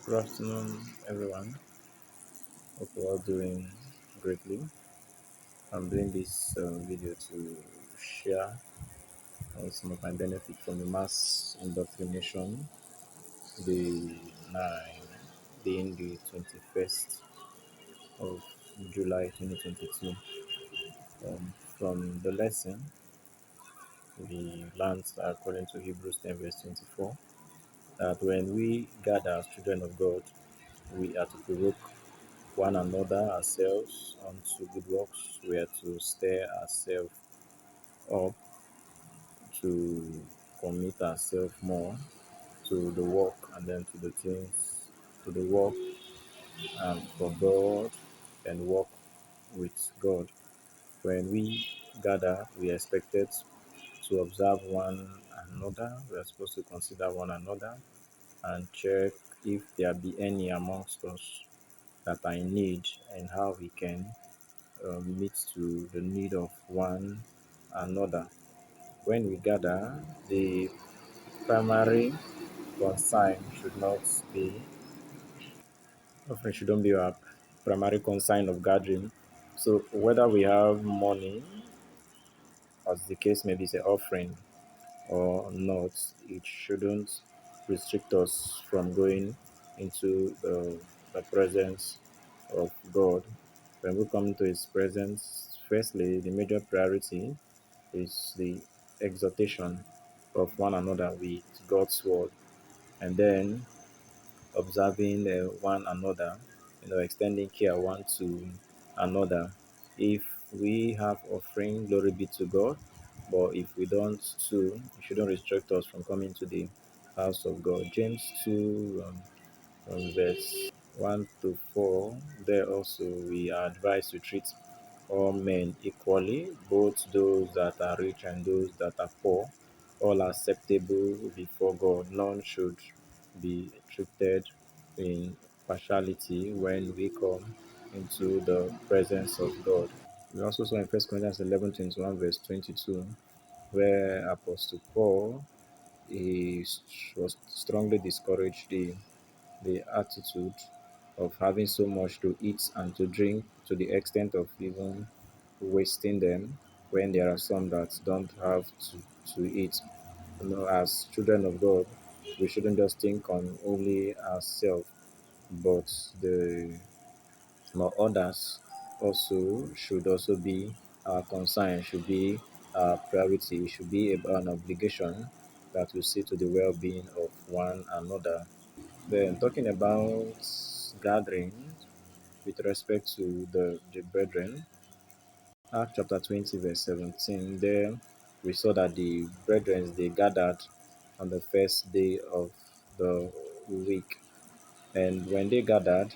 Good afternoon, everyone. Hope you're all doing greatly. I'm doing this video to share some of my benefit from the mass indoctrination, the 9, being the 21st of July 2022. From the lesson, we learned according to Hebrews 10, verse 24, that when we gather as children of God, we are to provoke one another, ourselves, unto good works. We are to stir ourselves up to commit ourselves more to the work and then to the things, to the work and for God and work with God. When we gather, we are expected to observe one another. We are supposed to consider one another and check if there be any amongst us that are in need and how we can meet to the need of one another. When we gather, the primary concern should not be, often shouldn't be our primary concern of gathering. So whether we have money, as the case may be, say offering or not, it shouldn't restrict us from going into the presence of God. When we come into His presence, firstly, the major priority is the exhortation of one another with God's word, and then observing one another, extending care one to another. If we have offering, glory be to God. But if we don't too, it shouldn't restrict us from coming to the house of God. James 2, from verse 1 to 4, there also we are advised to treat all men equally, both those that are rich and those that are poor, all acceptable before God. None should be treated in partiality when we come into the presence of God. We also saw in 1 Corinthians 11:21, verse 22, where Apostle Paul was strongly discouraged the attitude of having so much to eat and to drink to the extent of even wasting them when there are some that don't have to eat. As children of God, we shouldn't just think on only ourselves, but the others also should also be our concern, should be our priority, should be an obligation that we see to the well-being of one another. Then talking about gathering with respect to the brethren, Acts chapter 20, verse 17, there we saw that the brethren they gathered on the first day of the week. And when they gathered,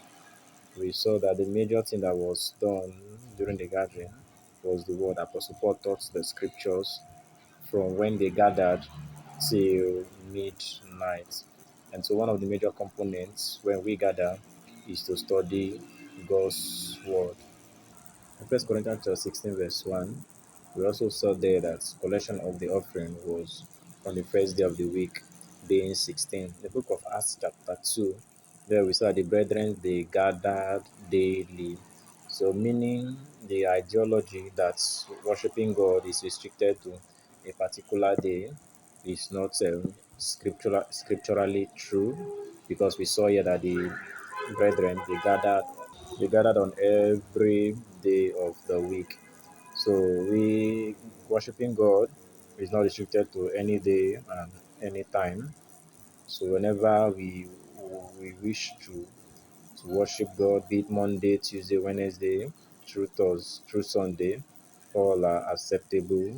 we saw that the major thing that was done during the gathering was the word. Apostle Paul taught the scriptures from when they gathered till midnight. And so, one of the major components when we gather is to study God's word. In 1 Corinthians chapter 16, verse 1, we also saw there that collection of the offering was on the first day of the week, being 16. The book of Acts, chapter 2, there we saw the brethren they gathered daily. So, meaning the ideology that worshiping God is restricted to a particular day is not scripturally true, because we saw here that the brethren they gathered on every day of the week. So we worshiping God is not restricted to any day and any time. So whenever we wish to worship God, be it Monday, Tuesday, Wednesday, through Sunday, all are acceptable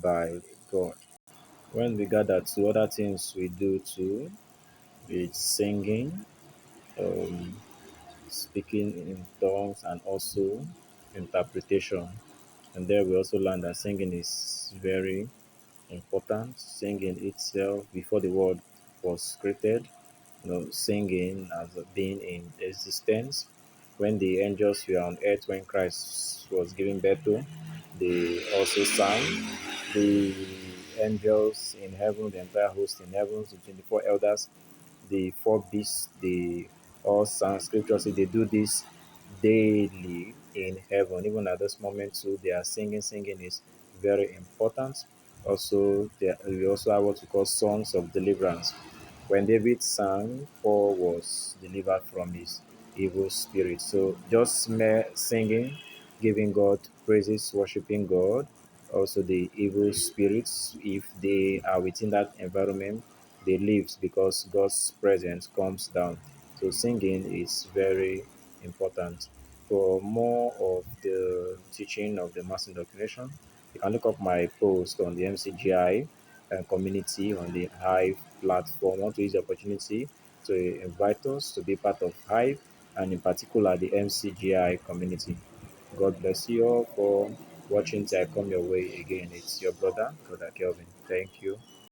by God. When we gather to other things we do too, it's singing, um, speaking in tongues, and also interpretation. And there we also learn that singing is very important. Singing itself, before the world was created, singing as being in existence. When the angels were on earth, when Christ was giving birth to, they also sang. The angels in heaven, the entire host in heaven, the 24 elders, the four beasts, they All some scriptures say they do this daily in heaven. Even at this moment too, they are singing. Singing is very important. Also, we also have what we call songs of deliverance. When David sang, Paul was delivered from his evil spirit. So just mere singing, giving God praises, worshiping God. Also, the evil spirits, if they are within that environment, they leave because God's presence comes down. So singing is very important. For more of the teaching of the mass indoctrination, you can look up my post on the MCGI community on the Hive platform. I want to use the opportunity to invite us to be part of Hive and in particular the MCGI community. God bless you all for watching till I come your way again. It's your brother Kelvin. Thank you.